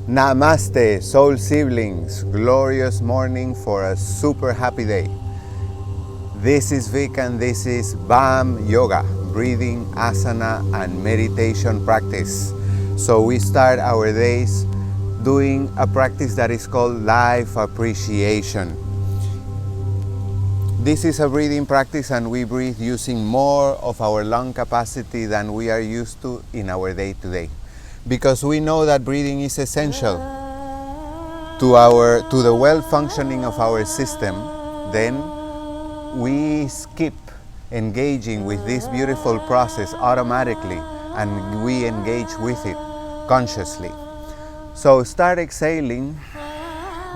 Namaste, soul siblings. Glorious morning for a super happy day. This is Vic and this is BAM Yoga, breathing, asana and meditation practice. So we start our days doing a practice that is called life appreciation. This is a breathing practice and we breathe using more of our lung capacity than we are used to in our day-to-day. Because we know that breathing is essential to the well-functioning of our system, then we skip engaging with this beautiful process automatically and we engage with it consciously. So start exhaling,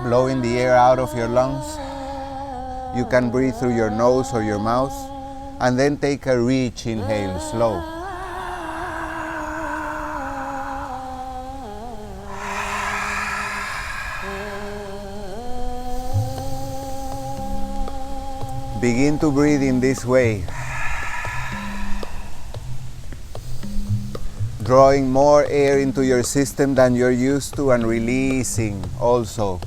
blowing the air out of your lungs. You can breathe through your nose or your mouth and then take a rich inhale, slow. Begin to breathe in this way, drawing more air into your system than you're used to and releasing also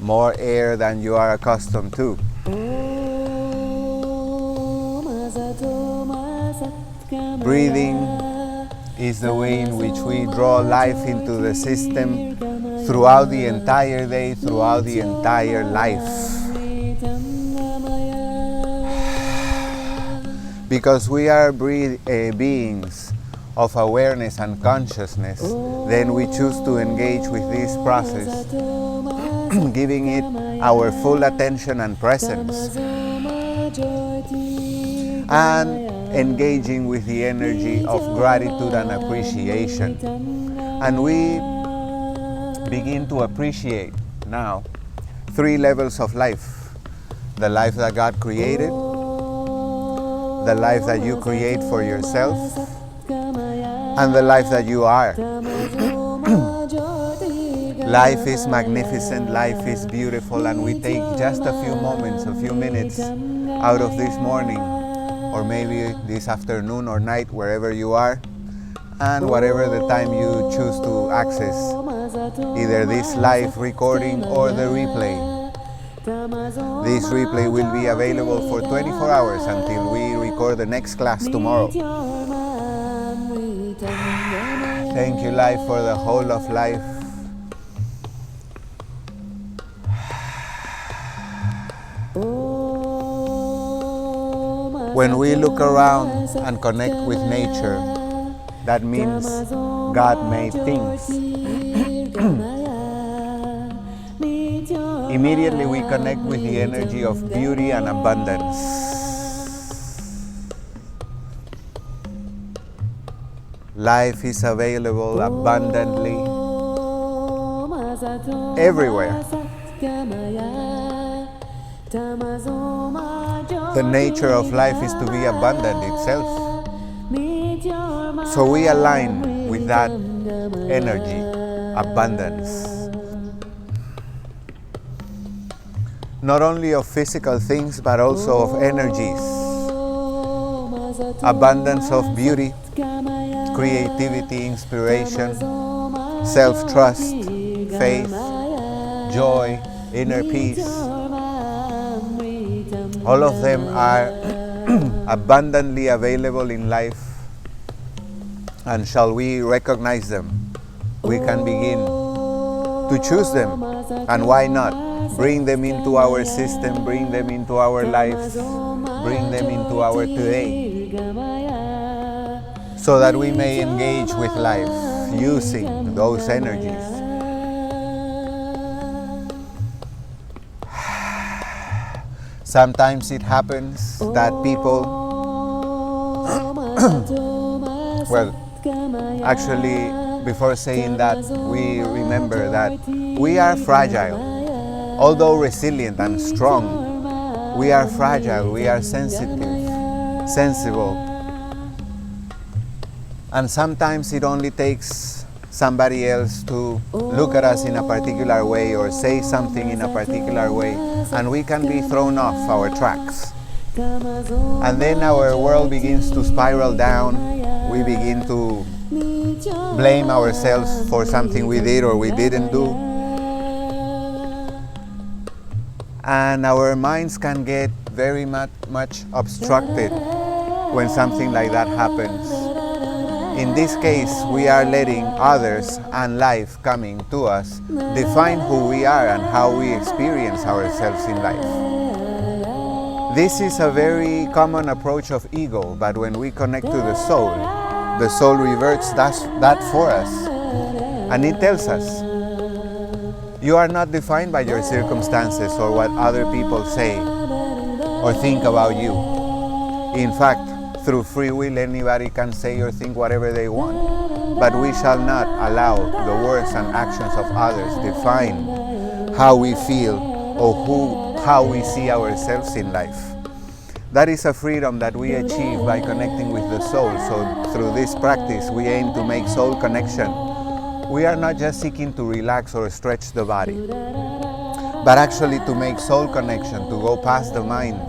more air than you are accustomed to. Breathing is the way in which we draw life into the system throughout the entire day, throughout the entire life. Because we are beings of awareness and consciousness, then we choose to engage with this process, giving it our full attention and presence, and engaging with the energy of gratitude and appreciation. And we begin to appreciate now 3 levels of life: the life that God created, the life that you create for yourself, and the life that you are. Life is magnificent, life is beautiful, and we take just a few moments, a few minutes out of this morning, or maybe this afternoon or night, wherever you are, and whatever the time you choose to access, either this live recording or the replay. This replay will be available for 24 hours until we record the next class tomorrow. Thank you, life, for the whole of life. When we look around and connect with nature, that means God made things. Immediately we connect with the energy of beauty and abundance. Life is available abundantly everywhere. The nature of life is to be abundant itself. So we align with that energy, abundance. Not only of physical things, but also of energies. Abundance of beauty, creativity, inspiration, self-trust, faith, joy, inner peace. All of them are abundantly available in life. And shall we recognize them, we can begin to choose them. And why not? Bring them into our system, bring them into our lives, bring them into our today, so that we may engage with life using those energies. Sometimes it happens that people, well, actually, before saying that, we remember that we are fragile. Although resilient and strong, we are fragile, we are sensitive, sensible. And sometimes it only takes somebody else to look at us in a particular way or say something in a particular way, and we can be thrown off our tracks. And then our world begins to spiral down. We begin to blame ourselves for something we did or we didn't do. And our minds can get very much obstructed when something like that happens. In this case, we are letting others and life coming to us define who we are and how we experience ourselves in life. This is a very common approach of ego, but when we connect to the soul reverts that for us. And it tells us, you are not defined by your circumstances or what other people say or think about you. In fact, through free will, anybody can say or think whatever they want. But we shall not allow the words and actions of others define how we feel or how we see ourselves in life. That is a freedom that we achieve by connecting with the soul. So through this practice, we aim to make soul connection. We are not just seeking to relax or stretch the body, but actually to make soul connection, to go past the mind,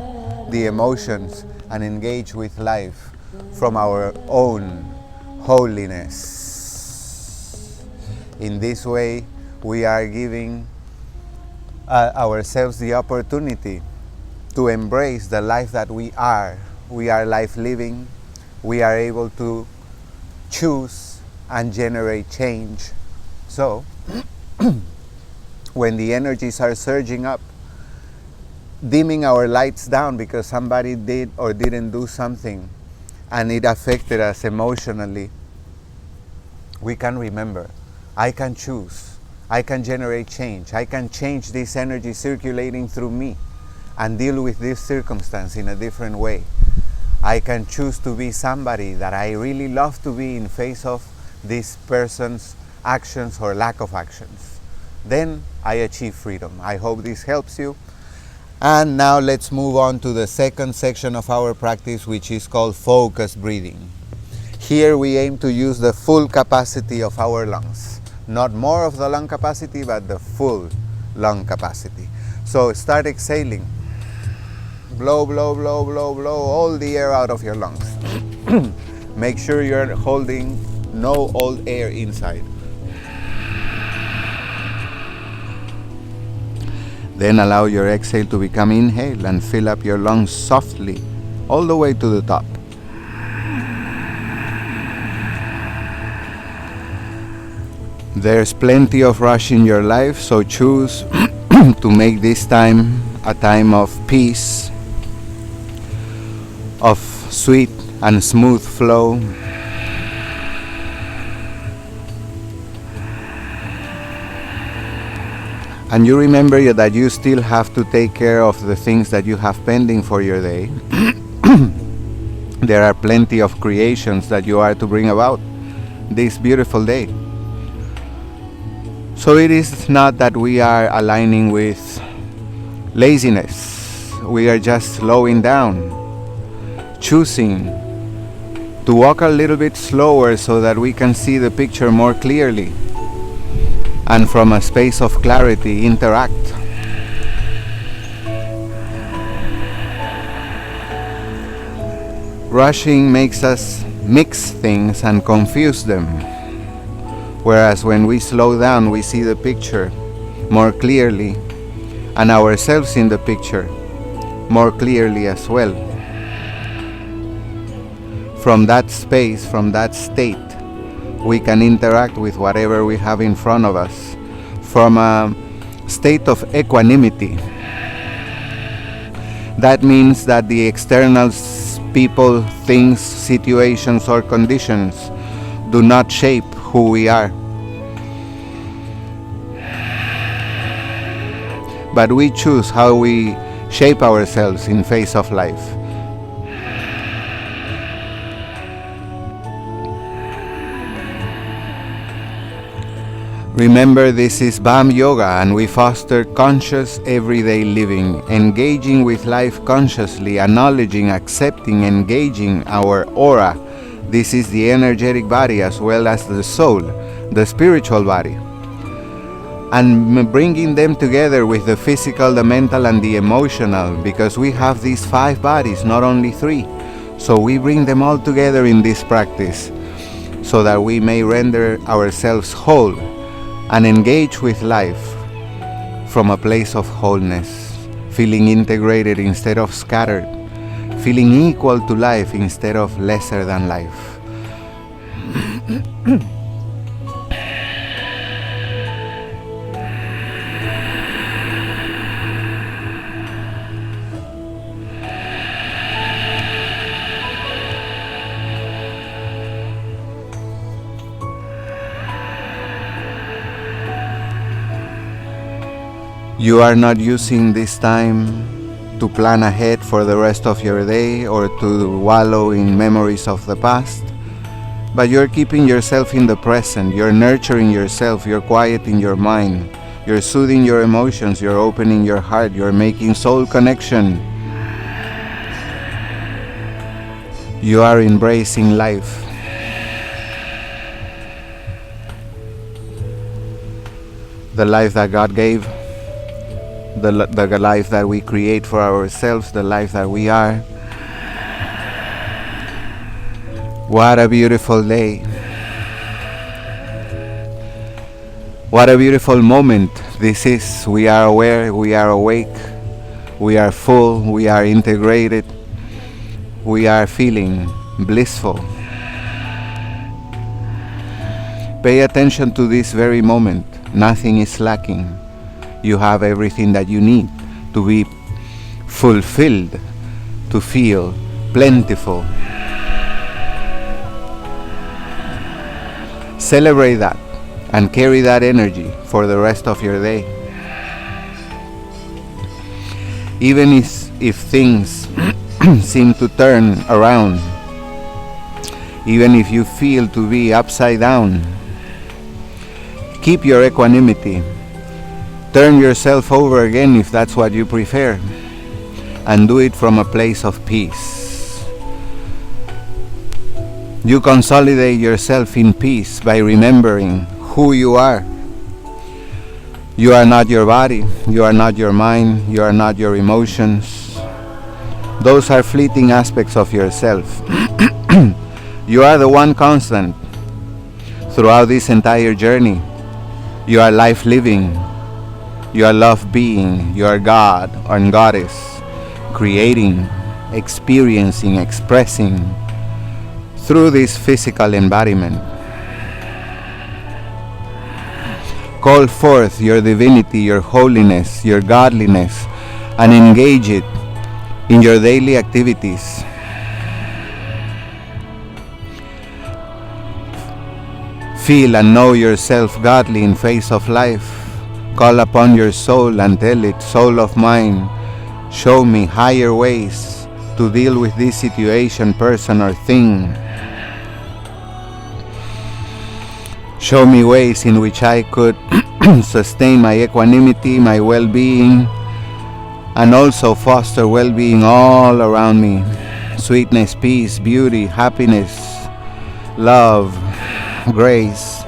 the emotions, and engage with life from our own holiness. In this way, we are giving ourselves the opportunity to embrace the life that we are. We are life living. We are able to choose and generate change. So, when the energies are surging up, dimming our lights down because somebody did or didn't do something and it affected us emotionally, we can remember, I can choose, I can generate change, I can change this energy circulating through me and deal with this circumstance in a different way. I can choose to be somebody that I really love to be in face of this person's actions or lack of actions. Then I achieve freedom. I hope this helps you. And now let's move on to the second section of our practice, which is called focused breathing. Here we aim to use the full capacity of our lungs. Not more of the lung capacity, but the full lung capacity. So start exhaling. Blow, blow, blow, blow, blow all the air out of your lungs. Make sure you're holding no old air inside. Then allow your exhale to become inhale and fill up your lungs softly all the way to the top. There's plenty of rush in your life, so choose to make this time a time of peace, of sweet and smooth flow. And you remember that you still have to take care of the things that you have pending for your day. There are plenty of creations that you are to bring about this beautiful day. So it is not that we are aligning with laziness. We are just slowing down, choosing to walk a little bit slower so that we can see the picture more clearly. And from a space of clarity, interact. Rushing makes us mix things and confuse them. Whereas when we slow down, we see the picture more clearly and ourselves in the picture more clearly as well. From that space, from that state, we can interact with whatever we have in front of us from a state of equanimity. That means that the external people, things, situations, or conditions do not shape who we are. But we choose how we shape ourselves in face of life. Remember, this is BAM Yoga, and we foster conscious everyday living, engaging with life consciously, acknowledging, accepting, engaging our aura. This is the energetic body as well as the soul, the spiritual body. And bringing them together with the physical, the mental, and the emotional, because we have these 5 bodies, not only 3. So we bring them all together in this practice. so that we may render ourselves whole and engage with life from a place of wholeness, feeling integrated instead of scattered, feeling equal to life instead of lesser than life. You are not using this time to plan ahead for the rest of your day or to wallow in memories of the past, but you're keeping yourself in the present, you're nurturing yourself, you're quieting your mind, you're soothing your emotions, you're opening your heart, you're making soul connection. You are embracing life. The life that God gave, the life that we create for ourselves, the life that we are. What a beautiful day. What a beautiful moment this is. We are aware, we are awake, we are full, we are integrated, we are feeling blissful. Pay attention to this very moment. Nothing is lacking. You have everything that you need to be fulfilled, to feel plentiful. Celebrate that and carry that energy for the rest of your day. Even if things seem to turn around, even if you feel to be upside down, keep your equanimity. Turn yourself over again if that's what you prefer, and do it from a place of peace. You consolidate yourself in peace by remembering who you are. You are not your body, you are not your mind, you are not your emotions. Those are fleeting aspects of yourself. You are the one constant throughout this entire journey. You are life living. You are love being. You are God and Goddess, creating, experiencing, expressing through this physical embodiment. Call forth your divinity, your holiness, your godliness, and engage it in your daily activities. Feel and know yourself godly in face of life. Call upon your soul and tell it, soul of mine, show me higher ways to deal with this situation, person, or thing. Show me ways in which I could sustain my equanimity, my well-being, and also foster well-being all around me. Sweetness, peace, beauty, happiness, love, grace.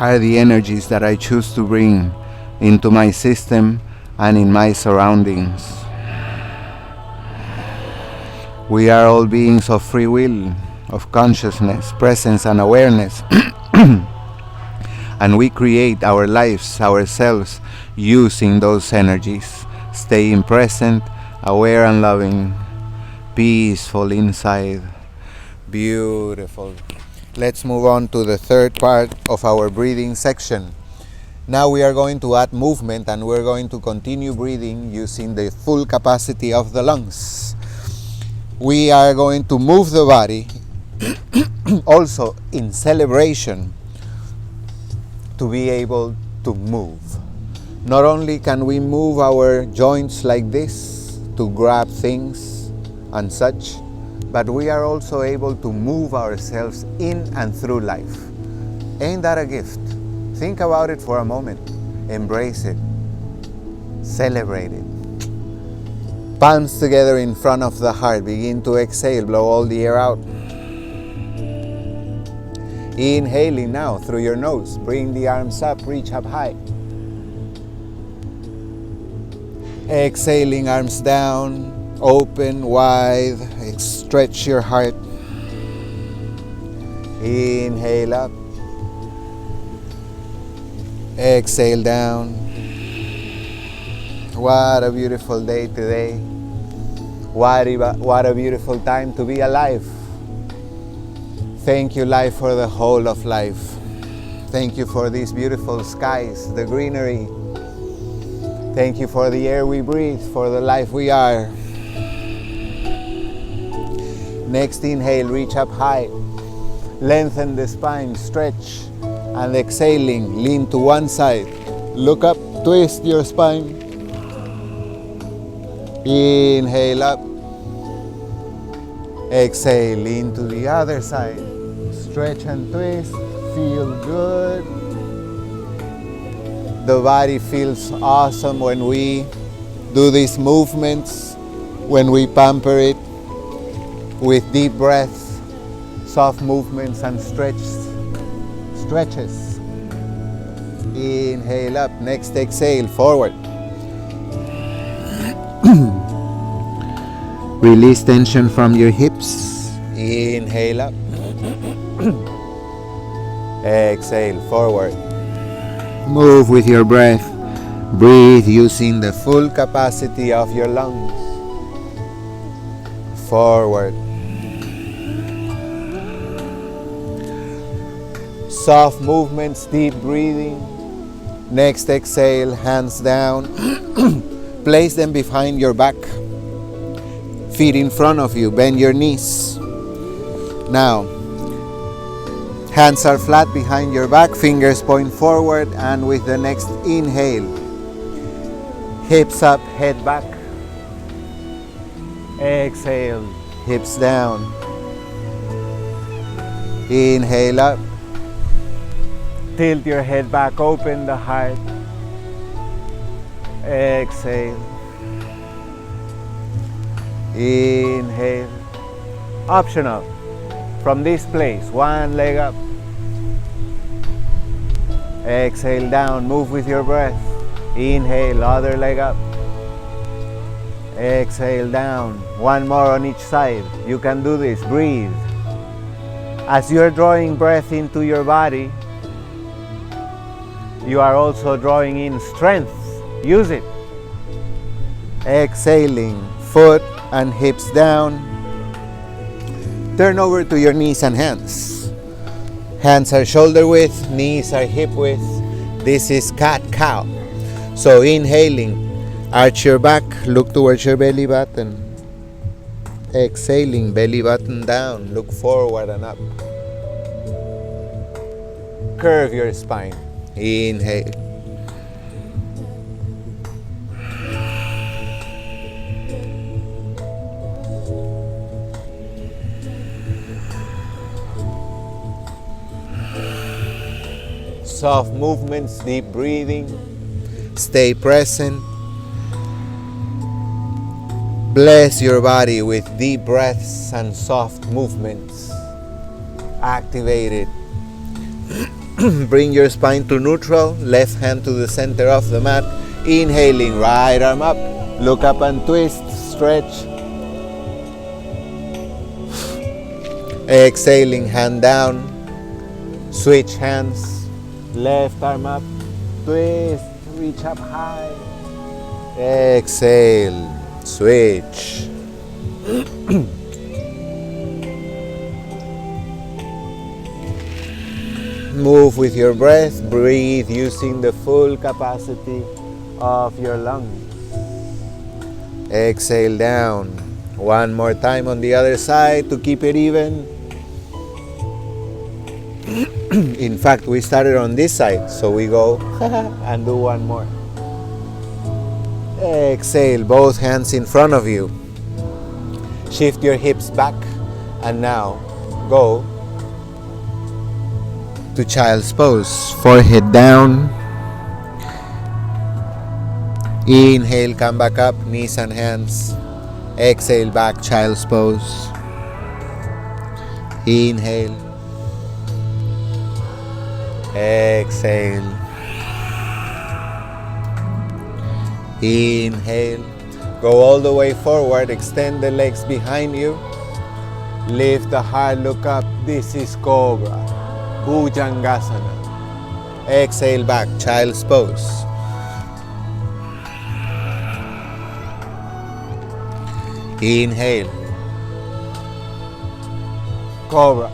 Are the energies that I choose to bring into my system and in my surroundings. We are all beings of free will, of consciousness, presence, and awareness. And we create our lives, ourselves, using those energies. Staying present, aware and loving, peaceful inside. Beautiful. Let's move on to the third part of our breathing section. Now we are going to add movement, and we're going to continue breathing using the full capacity of the lungs. We are going to move the body also in celebration to be able to move. Not only can we move our joints like this to grab things and such, but we are also able to move ourselves in and through life. Ain't that a gift? Think about it for a moment. Embrace it. Celebrate it. Palms together in front of the heart. Begin to exhale. Blow all the air out. Inhaling now through your nose. Bring the arms up. Reach up high. Exhaling, arms down. Open wide, stretch your heart. Inhale up. Exhale down. What a beautiful day today. What a beautiful time to be alive. Thank you, life, for the whole of life. Thank you for these beautiful skies, the greenery. Thank you for the air we breathe, for the life we are. Next inhale, reach up high. Lengthen the spine, stretch. And exhaling, lean to one side. Look up, twist your spine. Inhale up. Exhale, lean to the other side. Stretch and twist, feel good. The body feels awesome when we do these movements, when we pamper it with deep breaths, soft movements and stretches. Inhale up, next exhale, forward. Release tension from your hips. Inhale up. Exhale, forward. Move with your breath. Breathe using the full capacity of your lungs. Forward. Soft movements, deep breathing. Next exhale, hands down. Place them behind your back. Feet in front of you, bend your knees. Now, hands are flat behind your back, fingers point forward, and with the next inhale, hips up, head back. Exhale, hips down. Inhale up. Tilt your head back, open the heart. Exhale. Inhale. Optional. From this place, one leg up. Exhale down, move with your breath. Inhale, other leg up. Exhale down, one more on each side. You can do this, breathe. As you're drawing breath into your body, you are also drawing in strength. Use it. Exhaling, foot and hips down. Turn over to your knees and hands. Hands are shoulder width, knees are hip width. This is cat-cow. So inhaling, arch your back, look towards your belly button. Exhaling, belly button down, look forward and up. Curve your spine. Inhale. Soft movements, deep breathing. Stay present. Bless your body with deep breaths and soft movements. Activate it. Bring your spine to neutral, left hand to the center of the mat. Inhaling, right arm up. Look up and twist, stretch. Exhaling, hand down. Switch hands. Left arm up, twist, reach up high. Exhale, switch. Move with your breath, breathe using the full capacity of your lungs. Exhale down. One more time on the other side to keep it even. In fact, we started on this side, so we go and do one more. Exhale, both hands in front of you. Shift your hips back, and now go to child's pose. Forehead down. Inhale, come back up, knees and hands. Exhale, back, child's pose. Inhale. Exhale. Inhale. Go all the way forward, extend the legs behind you. Lift the heart, look up. This is Cobra, Bhujangasana. Exhale back, child's pose. Inhale, Cobra.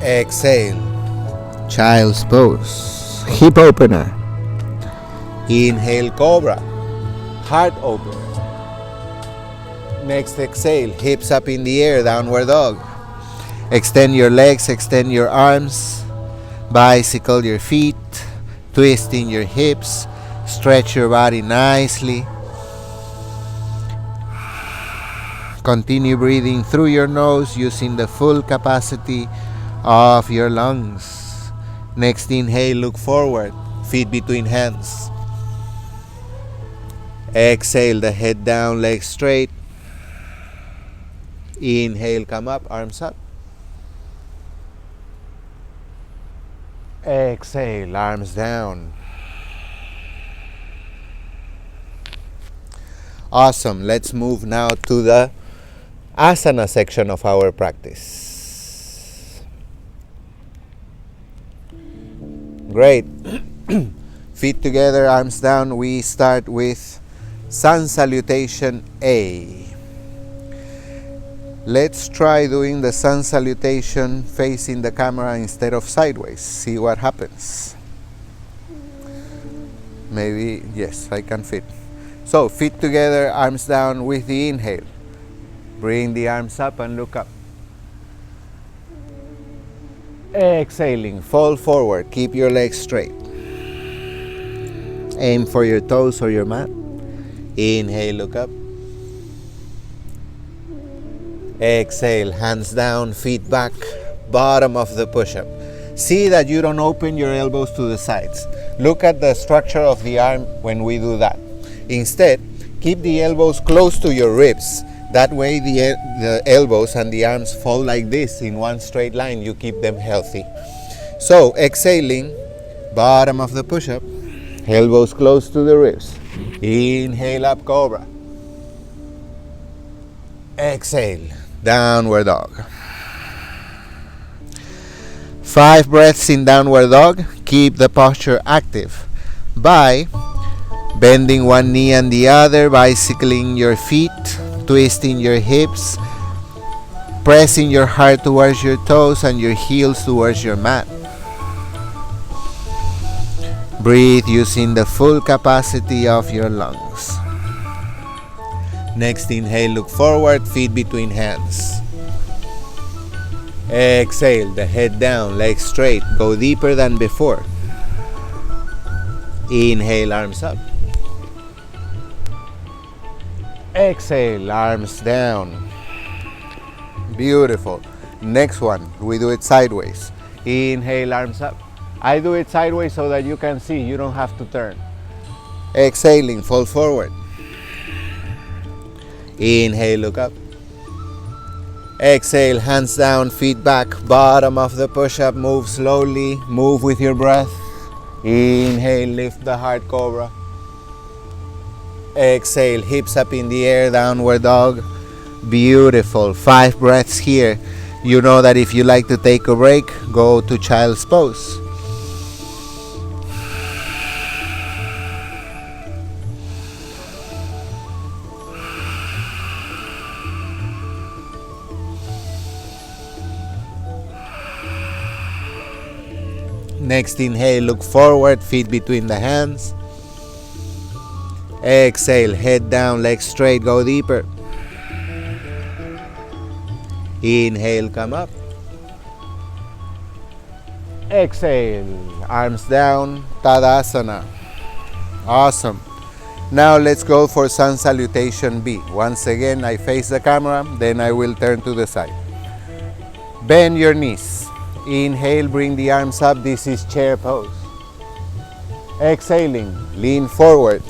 Exhale, child's pose. Hip opener. Inhale, Cobra, heart opener. Next exhale, hips up in the air, downward dog. Extend your legs, extend your arms. Bicycle your feet, twisting your hips. Stretch your body nicely. Continue breathing through your nose using the full capacity of your lungs. Next inhale, look forward, feet between hands. Exhale, the head down, legs straight. Inhale, come up, arms up. Exhale, arms down. Awesome. Let's move now to the Asana section of our practice. Great. Feet together, arms down. We start with Sun Salutation A. Let's try doing the sun salutation facing the camera instead of sideways. See what happens. Maybe, yes, I can fit. So, feet together, arms down with the inhale. Bring the arms up and look up. Exhaling, fall forward. Keep your legs straight. Aim for your toes or your mat. Inhale, look up. Exhale, hands down, feet back, bottom of the push-up. See that you don't open your elbows to the sides. Look at the structure of the arm when we do that. Instead, keep the elbows close to your ribs. That way the elbows and the arms fall like this in one straight line. You keep them healthy. So, exhaling, bottom of the push-up, elbows close to the ribs. Inhale up, Cobra. Exhale, downward dog. 5 breaths in downward dog. Keep the posture active by bending one knee and the other, bicycling your feet, twisting your hips, pressing your heart towards your toes and your heels towards your mat. Breathe using the full capacity of your lungs. Next inhale, look forward, feet between hands. Exhale, the head down, legs straight, go deeper than before. Inhale, arms up. Exhale, arms down. Beautiful. Next one, we do it sideways. Inhale, arms up. I do it sideways so that you can see, you don't have to turn. Exhaling, fall forward. Inhale, look up. Exhale, hands down, feet back, bottom of the push-up. Move slowly, move with your breath. Inhale, lift the heart, Cobra. Exhale, hips up in the air, downward dog. Beautiful. 5 breaths here. You know that if you like to take a break, go to child's pose. Next inhale, look forward, feet between the hands. Exhale, head down, legs straight, go deeper. Inhale, come up. Exhale, arms down, Tadasana. Awesome. Now let's go for Sun Salutation B. Once again, I face the camera, then I will turn to the side. Bend your knees. Inhale, bring the arms up. This is chair pose. Exhaling, lean forward.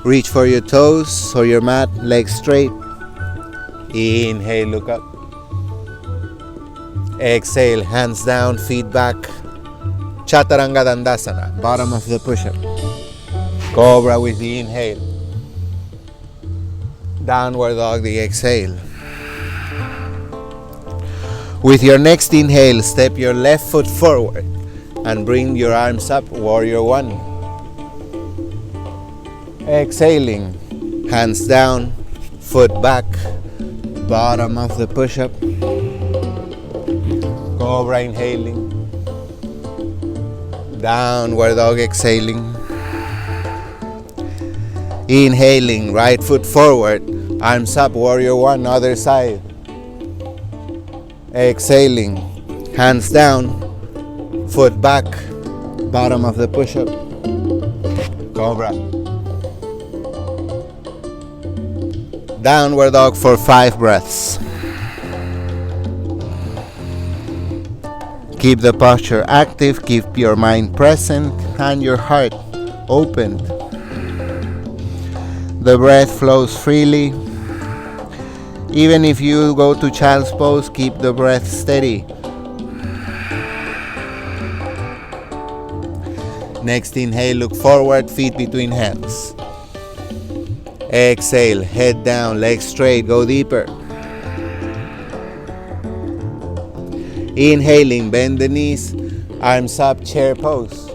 Reach for your toes or your mat, legs straight. Inhale, look up. Exhale, hands down, feet back. Chaturanga Dandasana, bottom of the push-up. Cobra with the inhale. Downward dog the exhale. With your next inhale, step your left foot forward and bring your arms up, warrior one. Exhaling, hands down, foot back, bottom of the push-up. Cobra inhaling. Downward dog exhaling. Inhaling, right foot forward, arms up, warrior one, other side. Exhaling, hands down, foot back, bottom of the push-up. Cobra. Downward dog for 5 breaths. Keep the posture active, keep your mind present and your heart opened. The breath flows freely. Even if you go to child's pose, keep the breath steady. Next inhale, look forward, feet between hands. Exhale, head down, legs straight, go deeper. Inhaling, bend the knees, arms up, chair pose.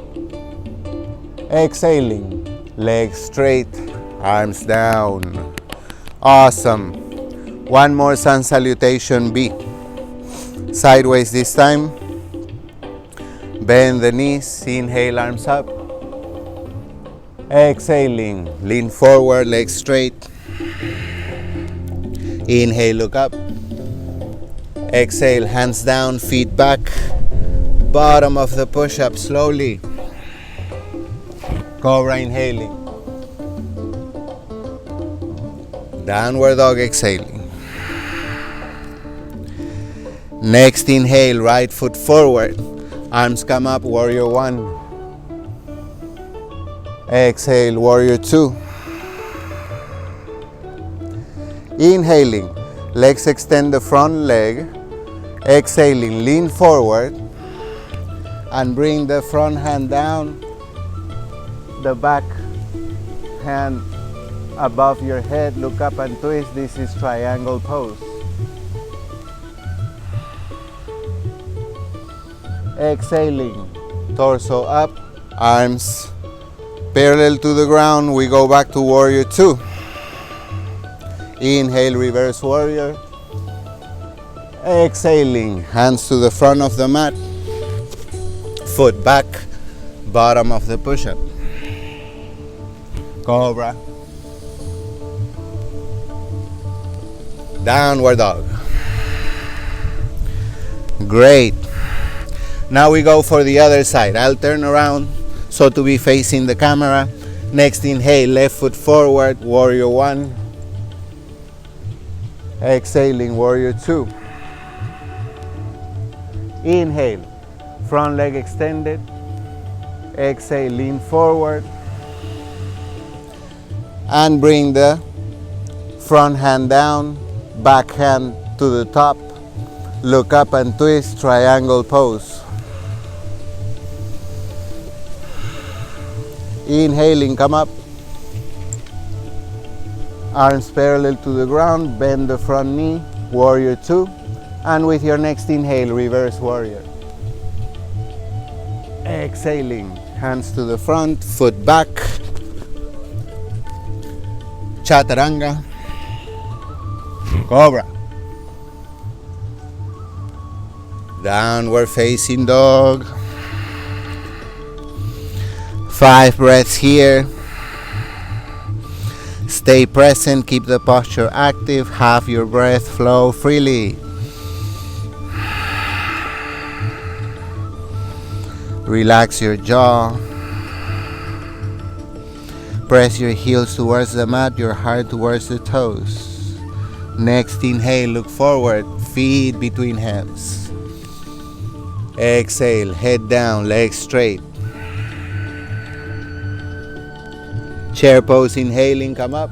Exhaling, legs straight, arms down. Awesome. One more sun salutation B. Sideways this time. Bend the knees, inhale, arms up. Exhaling, lean forward, legs straight. Inhale, look up. Exhale, hands down, feet back. Bottom of the push-up slowly. Cobra inhaling. Downward dog exhaling. Next inhale, right foot forward. Arms come up, warrior one. Exhale, warrior two. Inhaling, legs extend the front leg. Exhaling, lean forward and bring the front hand down, the back hand above your head, look up and twist. This is triangle pose. Exhaling, torso up, arms parallel to the ground. We go back to warrior two. Inhale, reverse warrior. Exhaling, hands to the front of the mat, foot back, bottom of the push-up. Cobra. Downward dog. Great. Now we go for the other side. I'll turn around so to be facing the camera. Next inhale, left foot forward, warrior one. Exhaling, warrior two. Inhale, front leg extended. Exhale, lean forward. And bring the front hand down, back hand to the top. Look up and twist, triangle pose. Inhaling, come up. Arms parallel to the ground, bend the front knee, warrior two. And with your next inhale, reverse warrior. Exhaling, hands to the front, foot back. Chaturanga. Cobra. Downward facing dog. 5 breaths here. Stay present, keep the posture active, have your breath flow freely. Relax your jaw. Press your heels towards the mat, your heart towards the toes. Next inhale, look forward, feet between hands. Exhale, head down, legs straight. Chair pose, inhaling, come up.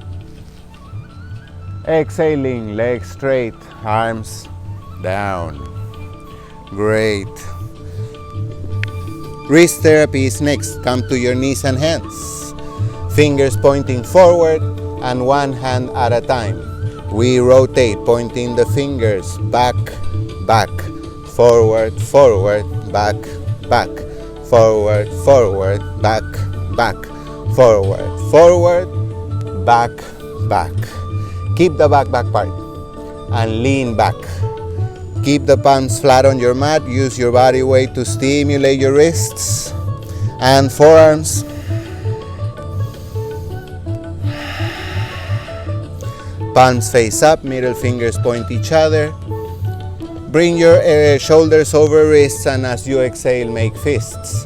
Exhaling, legs straight, arms down. Great. Wrist therapy is next. Come to your knees and hands. Fingers pointing forward and one hand at a time. We rotate, pointing the fingers back, back, forward, forward, back, back, forward, forward, back, back, forward, forward, back, back. Keep the back part and lean back. Keep the palms flat on your mat. Use your body weight to stimulate your wrists and forearms. Palms face up, middle fingers point each other. Bring your shoulders over wrists, and as you exhale, make fists.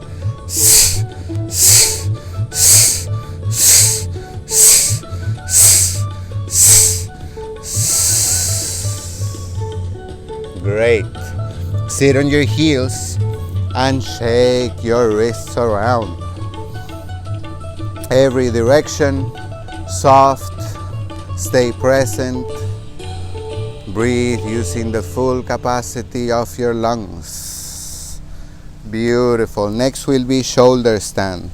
Great. Sit on your heels and shake your wrists around. Every direction, soft, stay present. Breathe using the full capacity of your lungs. Beautiful. Next will be shoulder stand.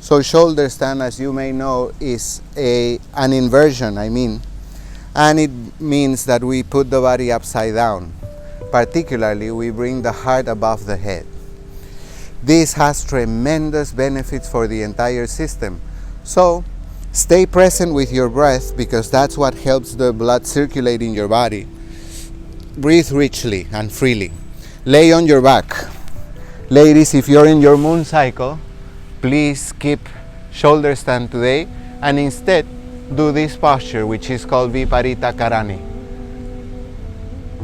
So shoulder stand, as you may know, is an inversion, and it means that we put the body upside down. Particularly, we bring the heart above the head. This has tremendous benefits for the entire system. So, stay present with your breath, because that's what helps the blood circulate in your body. Breathe richly and freely. Lay on your back. Ladies, if you're in your moon cycle, please skip shoulder stand today and instead do this posture, which is called Viparita Karani.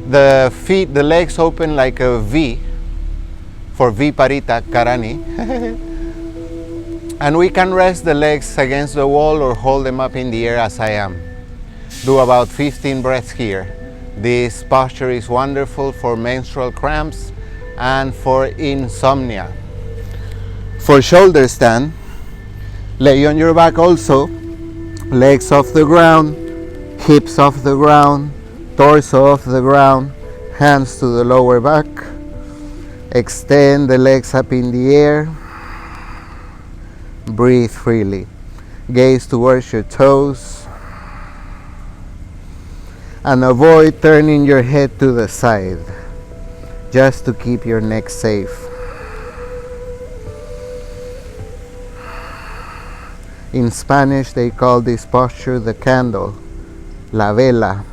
The feet, the legs open like a V for Viparita Karani. And we can rest the legs against the wall or hold them up in the air as I am. Do about 15 breaths here. This posture is wonderful for menstrual cramps and for insomnia. For shoulder stand, lay on your back also, legs off the ground, hips off the ground, torso off the ground, hands to the lower back. Extend the legs up in the air. Breathe freely. Gaze towards your toes. And avoid turning your head to the side, just to keep your neck safe. In Spanish, they call this posture the candle, la vela.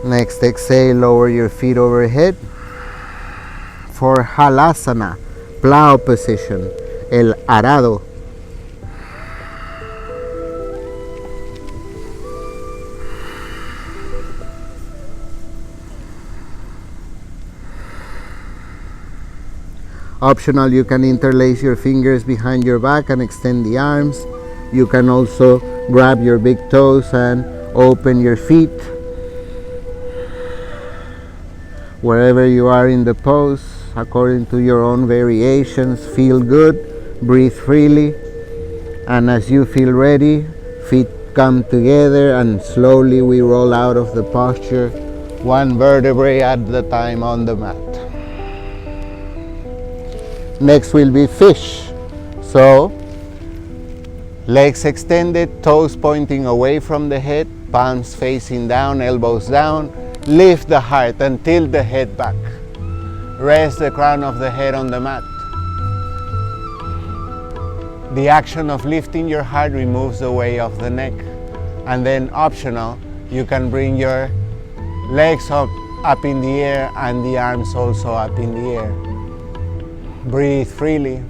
Next, exhale, lower your feet overhead for Halasana, plow position, el arado. Optional, you can interlace your fingers behind your back and extend the arms. You can also grab your big toes and open your feet. Wherever you are in the pose, according to your own variations, feel good, breathe freely, and as you feel ready, feet come together and slowly we roll out of the posture, one vertebrae at the time on the mat. Next will be fish. So, legs extended, toes pointing away from the head, palms facing down, elbows down. Lift the heart and tilt the head back. Rest the crown of the head on the mat. The action of lifting your heart removes the weight of the neck. And then optional, you can bring your legs up in the air and the arms also up in the air. Breathe freely.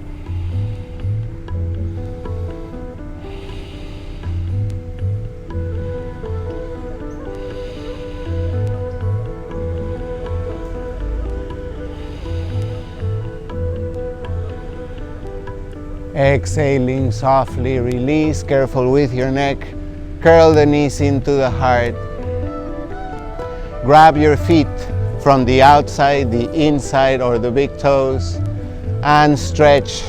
Exhaling softly, release, careful with your neck. Curl the knees into the heart. Grab your feet from the outside, the inside, or the big toes, and stretch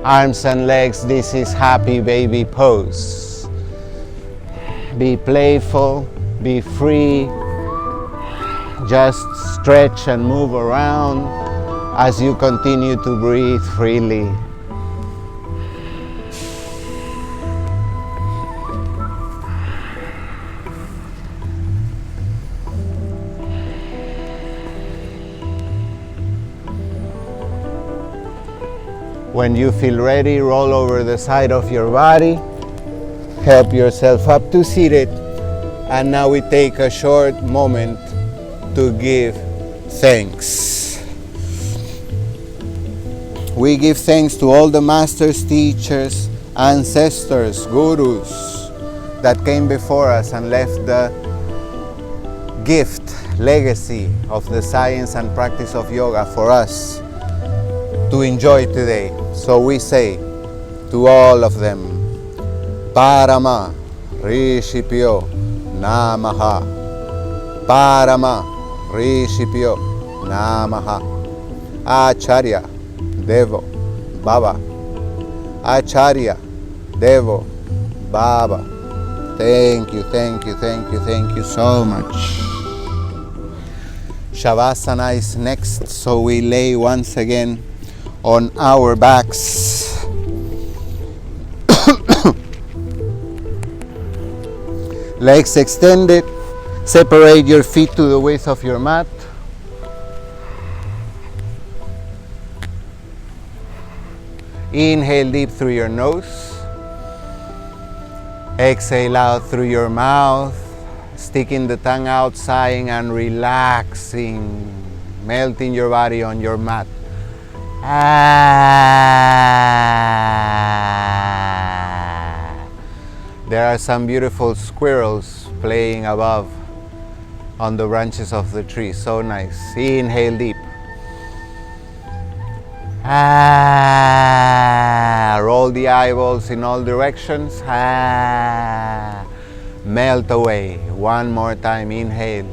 arms and legs. This is happy baby pose. Be playful, be free. Just stretch and move around. as you continue to breathe freely. When you feel ready, roll over the side of your body, help yourself up to seated, and now we take a short moment to give thanks. We give thanks to all the masters, teachers, ancestors, gurus that came before us and left the gift, legacy of the science and practice of yoga for us to enjoy today. So we say to all of them, Parama Rishipyo Namaha. Parama Rishipyo Namaha. Acharya Devo Baba. Acharya Devo Baba. Thank you, thank you, thank you, thank you so much. Shavasana is next, so we lay once again on our backs. Legs extended. Separate your feet to the width of your mat. Inhale deep through your nose. Exhale out through your mouth, sticking the tongue out, sighing and relaxing, melting your body on your mat. There are some beautiful squirrels playing above on the branches of the tree. So nice. Inhale deep. Roll the eyeballs in all directions. Melt away. One more time. Inhale.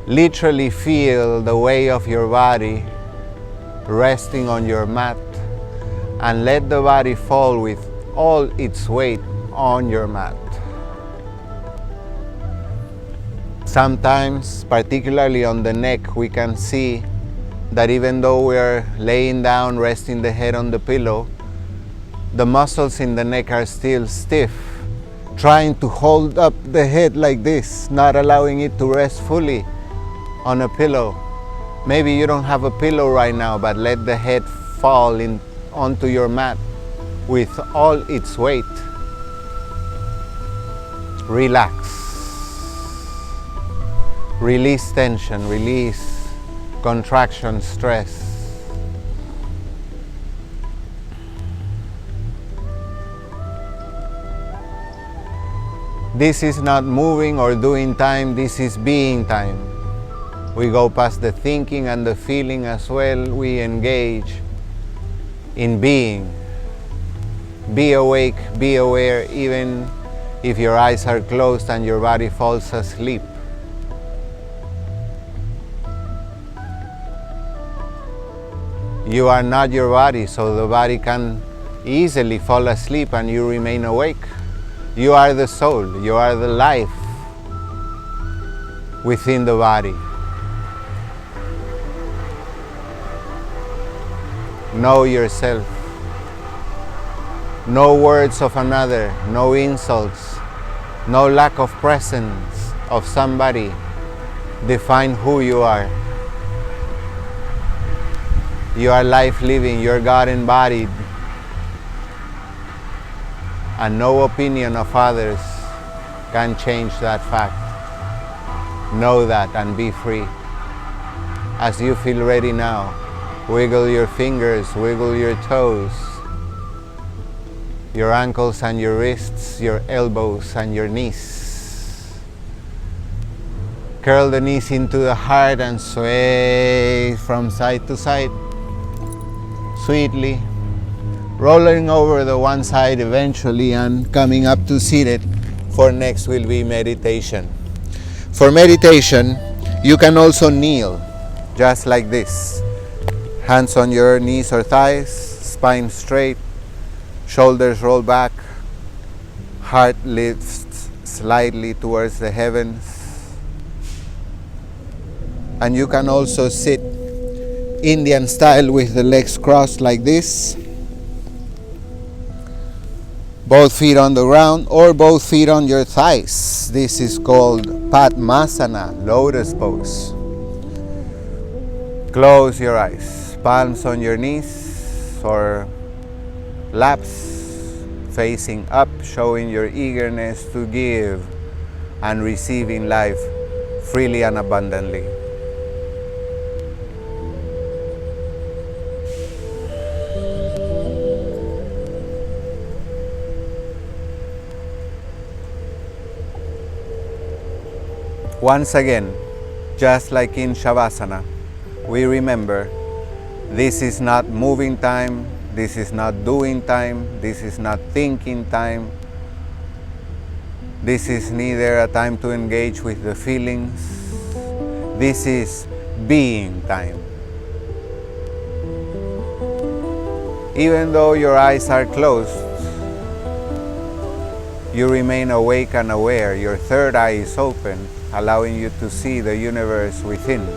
Literally feel the weight of your body resting on your mat, and let the body fall with all its weight on your mat. Sometimes, particularly on the neck, we can see that even though we're laying down, resting the head on the pillow, the muscles in the neck are still stiff, trying to hold up the head like this, not allowing it to rest fully on a pillow. Maybe you don't have a pillow right now, but let the head fall onto your mat with all its weight. Relax. Release tension, release contraction, stress. This is not moving or doing time, this is being time. We go past the thinking and the feeling as well. We engage in being. Be awake, be aware, even if your eyes are closed and your body falls asleep. You are not your body, so the body can easily fall asleep and you remain awake. You are the soul, you are the life within the body. Know yourself. No words of another, no insults, no lack of presence of somebody define who you are. You are life living, you're God embodied, and no opinion of others can change that fact. Know that and be free. As you feel ready now, wiggle your fingers, wiggle your toes, your ankles and your wrists, your elbows and your knees. Curl the knees into the heart and sway from side to side, sweetly, rolling over the one side eventually and coming up to seated. For next will be meditation. For meditation, you can also kneel, just like this. Hands on your knees or thighs, spine straight, shoulders roll back, heart lifts slightly towards the heavens. And you can also sit Indian style with the legs crossed like this. Both feet on the ground or both feet on your thighs. This is called Padmasana, lotus pose. Close your eyes, palms on your knees or laps facing up, showing your eagerness to give and receiving life freely and abundantly. Once again, just like in Shavasana, we remember this is not moving time, this is not doing time, this is not thinking time. This is neither a time to engage with the feelings. This is being time. Even though your eyes are closed, you remain awake and aware. Your third eye is open, allowing you to see the universe within.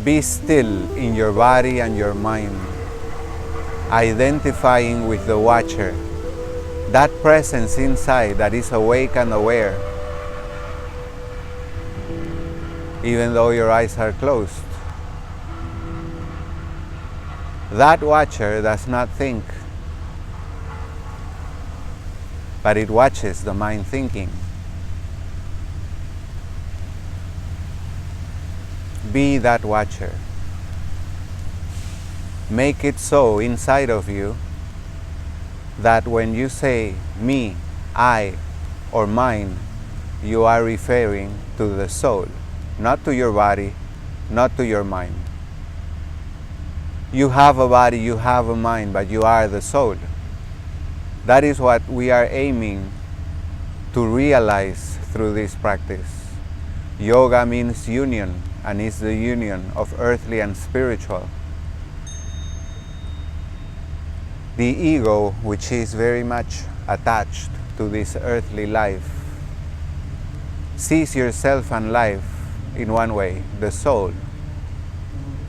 Be still in your body and your mind, identifying with the watcher, that presence inside that is awake and aware, even though your eyes are closed. That watcher does not think, but it watches the mind thinking. Be that watcher. Make it so inside of you that when you say me, I, or mine, you are referring to the soul, not to your body, not to your mind. You have a body, you have a mind, but you are the soul. That is what we are aiming to realize through this practice. Yoga means union, and is the union of earthly and spiritual. The ego, which is very much attached to this earthly life, sees yourself and life in one way, the soul,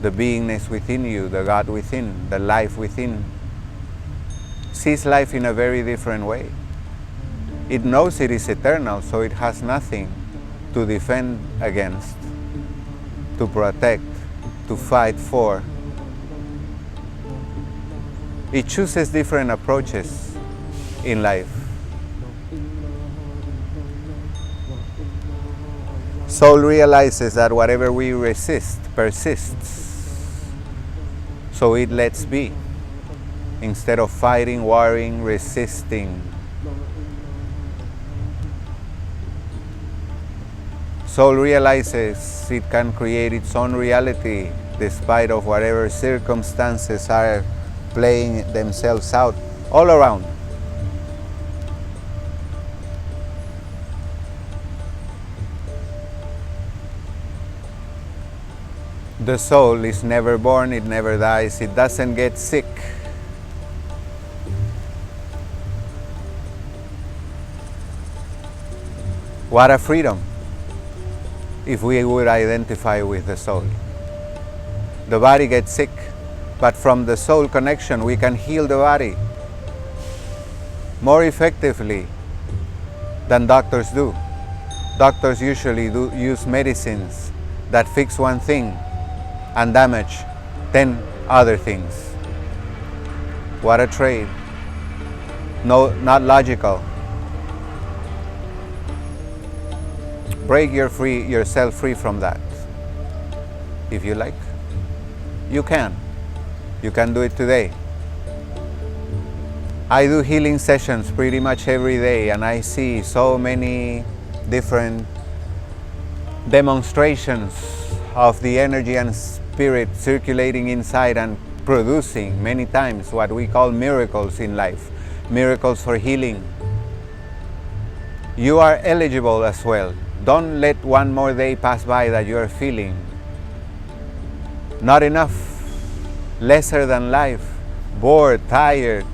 the beingness within you, the God within, the life within, sees life in a very different way. It knows it is eternal, so it has nothing to defend against, to protect, to fight for. It chooses different approaches in life. Soul realizes that whatever we resist persists. So it lets be, instead of fighting, warring, resisting. Soul realizes it can create its own reality despite of whatever circumstances are playing themselves out all around. The soul is never born, it never dies, it doesn't get sick. What a freedom if we would identify with the soul. The body gets sick, but from the soul connection we can heal the body more effectively than doctors do. Doctors usually use medicines that fix one thing and damage 10 other things. What a trade. No, not logical. Break yourself free from that. If you like, you can. You can do it today. I do healing sessions pretty much every day, and I see so many different demonstrations of the energy and spirit circulating inside and producing many times what we call miracles in life, miracles for healing. You are eligible as well. Don't let one more day pass by that you are feeling not enough, lesser than life, bored, tired,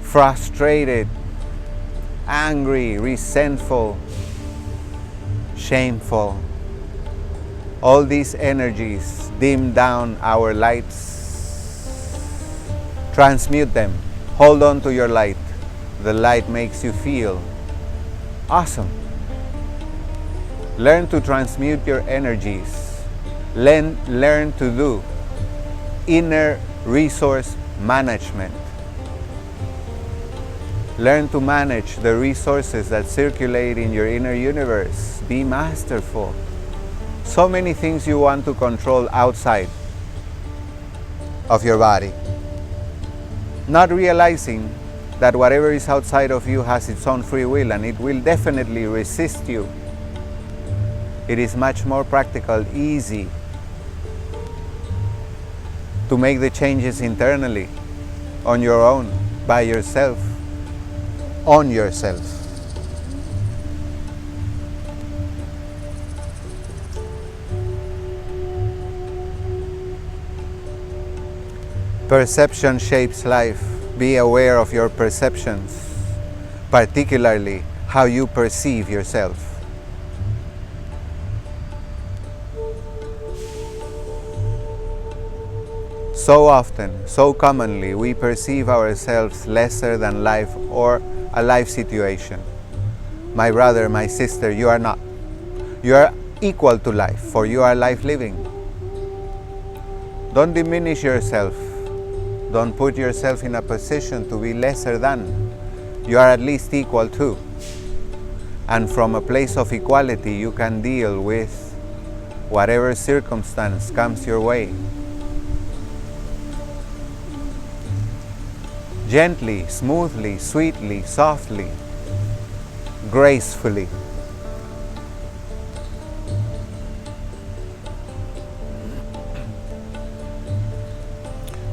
frustrated, angry, resentful, shameful. All these energies dim down our lights. Transmute them. Hold on to your light. The light makes you feel awesome. Learn to transmute your energies. Learn to do inner resource management. Learn to manage the resources that circulate in your inner universe. Be masterful. So many things you want to control outside of your body. Not realizing that whatever is outside of you has its own free will, and it will definitely resist you. It is much more practical, easy to make the changes internally, on your own, by yourself, on yourself. Perception shapes life. Be aware of your perceptions, particularly how you perceive yourself. So often, so commonly, we perceive ourselves lesser than life or a life situation. My brother, my sister, you are not. You are equal to life, for you are life living. Don't diminish yourself. Don't put yourself in a position to be lesser than. You are at least equal to. And from a place of equality, you can deal with whatever circumstance comes your way. Gently, smoothly, sweetly, softly, gracefully.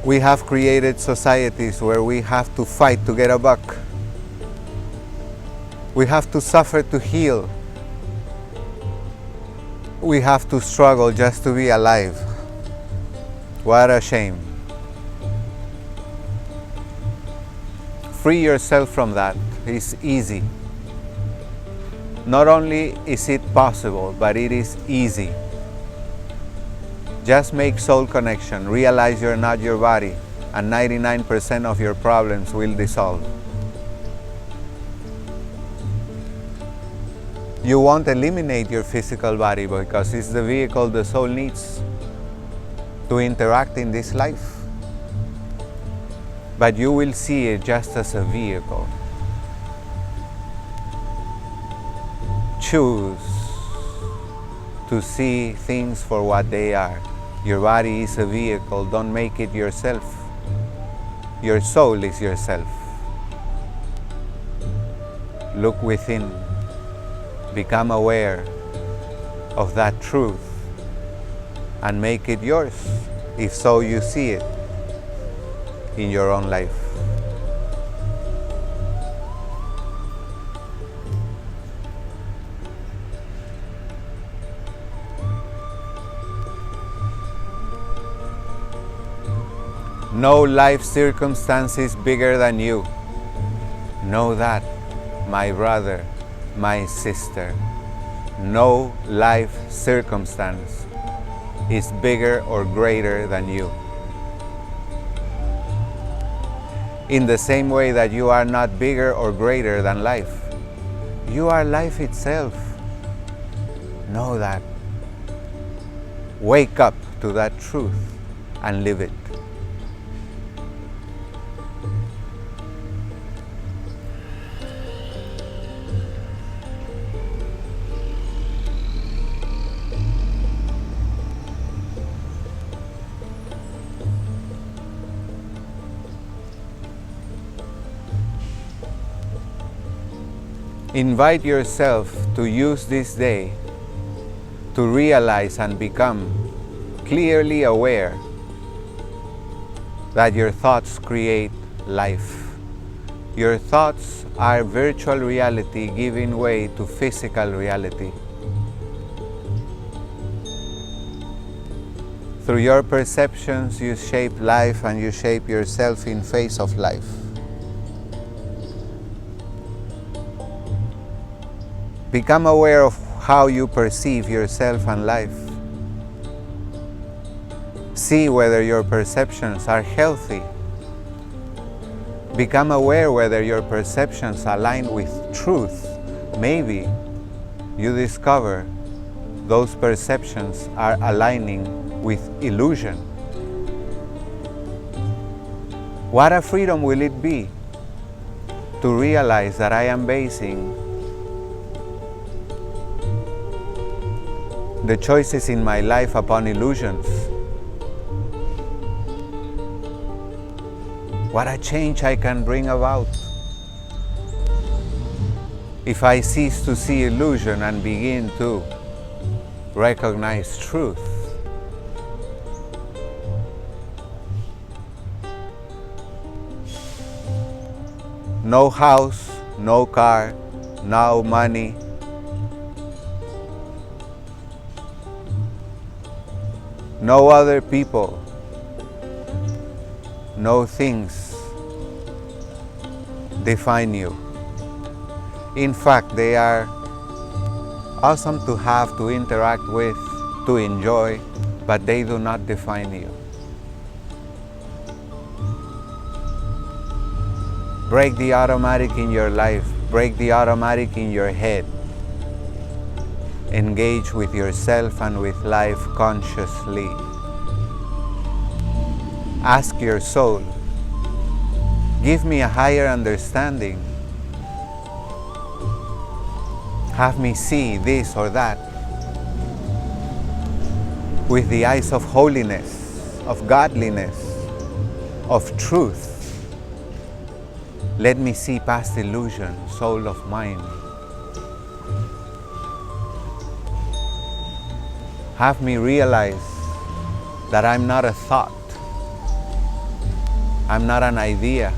We have created societies where we have to fight to get a buck. We have to suffer to heal. We have to struggle just to be alive. What a shame. Free yourself from that. It's easy. Not only is it possible, but it is easy. Just make soul connection. Realize you're not your body, and 99% of your problems will dissolve. You won't eliminate your physical body because it's the vehicle the soul needs to interact in this life. But you will see it just as a vehicle. Choose to see things for what they are. Your body is a vehicle. Don't make it yourself. Your soul is yourself. Look within. Become aware of that truth and make it yours, if so you see it in your own life. No life circumstance is bigger than you. Know that, my brother, my sister. No life circumstance is bigger or greater than you. In the same way that you are not bigger or greater than life. You are life itself. Know that. Wake up to that truth and live it. Invite yourself to use this day to realize and become clearly aware that your thoughts create life. Your thoughts are virtual reality giving way to physical reality. Through your perceptions, you shape life and you shape yourself in face of life. Become aware of how you perceive yourself and life. See whether your perceptions are healthy. Become aware whether your perceptions align with truth. Maybe you discover those perceptions are aligning with illusion. What a freedom will it be to realize that I am basing the choices in my life upon illusions. What a change I can bring about if I cease to see illusion and begin to recognize truth. No house, no car, no money. No other people. No things define you. In fact, they are awesome to have, to interact with, to enjoy, but they do not define you. Break the automatic in your life. Break the automatic in your head. Engage with yourself and with life consciously. Ask your soul, give me a higher understanding. Have me see this or that with the eyes of holiness, of godliness, of truth. Let me see past illusion, soul of mine. Have me realize that I'm not a thought. I'm not an idea.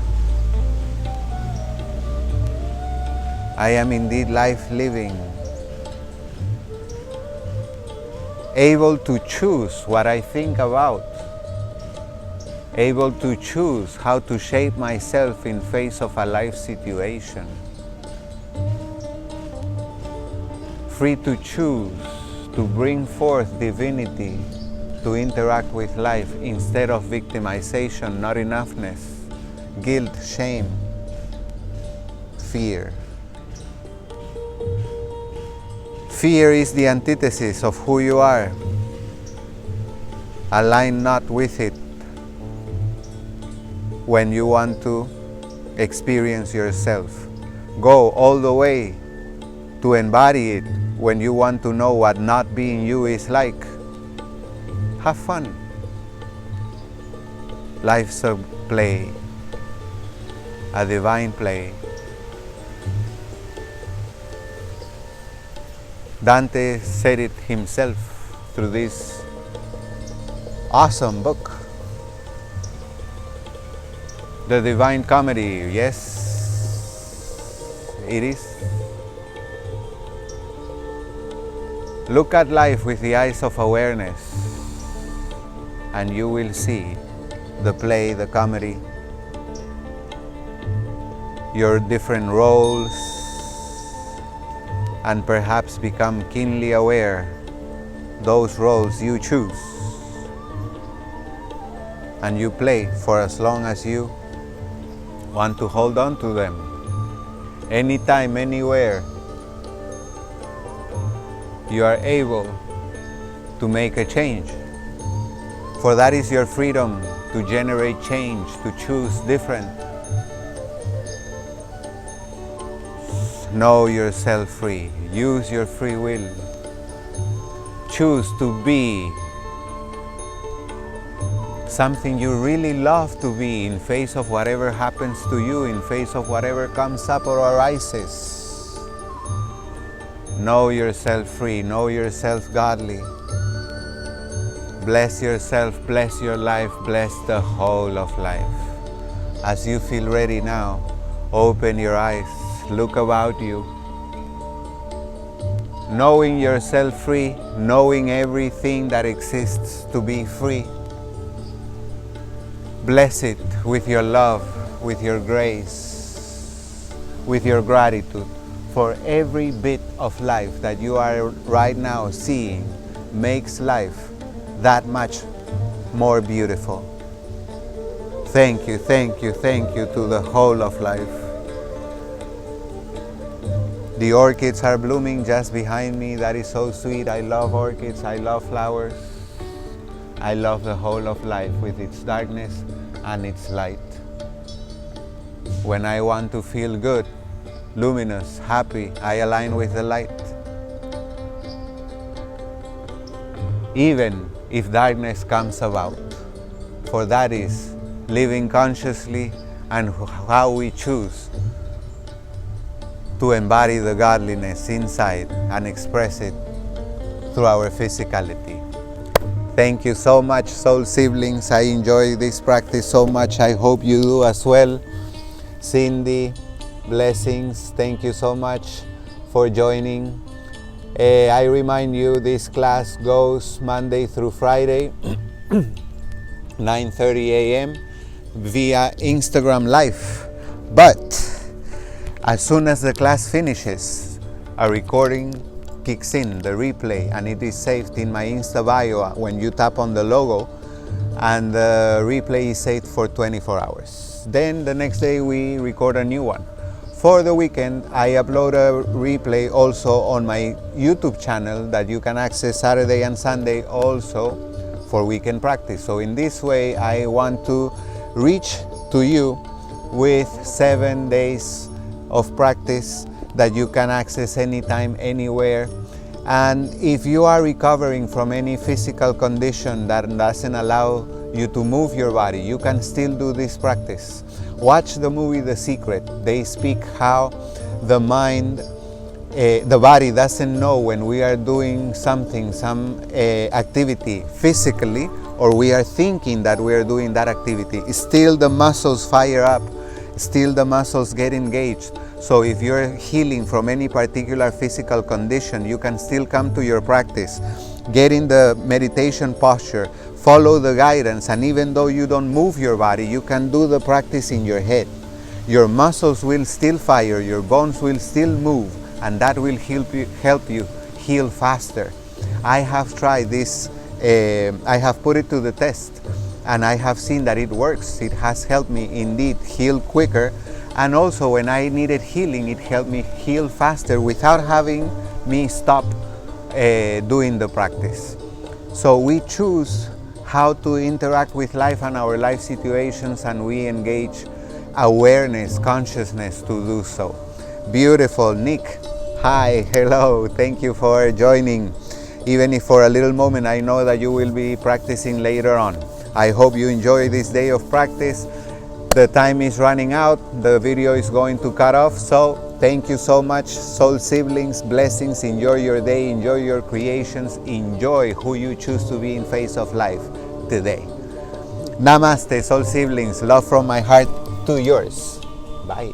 I am indeed life living, able to choose what I think about, able to choose how to shape myself in face of a life situation, free to choose to bring forth divinity, to interact with life instead of victimization, not enoughness, guilt, shame, fear. Fear is the antithesis of who you are. Align not with it when you want to experience yourself. Go all the way to embody it when you want to know what not being you is like. Have fun. Life's a play, a divine play. Dante said it himself through this awesome book, The Divine Comedy. Yes, it is. Look at life with the eyes of awareness, and you will see the play, the comedy, your different roles, and perhaps become keenly aware those roles you choose and you play for as long as you want to hold on to them. Anytime, anywhere, you are able to make a change. For that is your freedom, to generate change, to choose different. Know yourself free. Use your free will. Choose to be something you really love to be in face of whatever happens to you, in face of whatever comes up or arises. Know yourself free. Know yourself godly. Bless yourself, bless your life, bless the whole of life. As you feel ready now, open your eyes. Look about you. knowing yourself free, knowing everything that exists to be free. Bless it with your love, with your grace, with your gratitude for every bit of life that you are right now seeing makes life that much more beautiful. Thank you, thank you, thank you to the whole of life. The orchids are blooming just behind me. That is so sweet. I love orchids, I love flowers. I love the whole of life with its darkness and its light. When I want to feel good, luminous, happy, I align with the light. Even if darkness comes about, for that is living consciously and how we choose to embody the godliness inside and express it through our physicality. Thank you so much, soul siblings. I enjoy this practice so much. I hope you do as well. Cindy, blessings. Thank you so much for joining. I remind you, this class goes Monday through Friday, 9:30 a.m. via Instagram Live. But as soon as the class finishes, a recording kicks in, the replay, and it is saved in my Insta bio when you tap on the logo, and the replay is saved for 24 hours. Then the next day we record a new one. For the weekend, I upload a replay also on my YouTube channel that you can access Saturday and Sunday also for weekend practice. So in this way, I want to reach to you with 7 days of practice that you can access anytime, anywhere. And if you are recovering from any physical condition that doesn't allow you to move your body, you can still do this practice. Watch the movie The Secret. They speak how the mind, the body doesn't know when we are doing something, some activity physically, or we are thinking that we are doing that activity. Still the muscles fire up, still the muscles get engaged. So if you're healing from any particular physical condition, you can still come to your practice, get in the meditation posture, follow the guidance, and even though you don't move your body, you can do the practice in your head. Your muscles will still fire, your bones will still move, and that will help you heal faster. I have tried this, I have put it to the test, and I have seen that it works. It has helped me indeed heal quicker, and also when I needed healing, it helped me heal faster without having me stop doing the practice. So we choose how to interact with life and our life situations, and we engage awareness, consciousness to do so. Beautiful. Nick, hi, hello, thank you for joining. Even if for a little moment, I know that you will be practicing later on. I hope you enjoy this day of practice. The time is running out, the video is going to cut off, so thank you so much, soul siblings. Blessings. Enjoy your day, enjoy your creations, enjoy who you choose to be in face of life today. Namaste, soul siblings. Love from my heart to yours. Bye.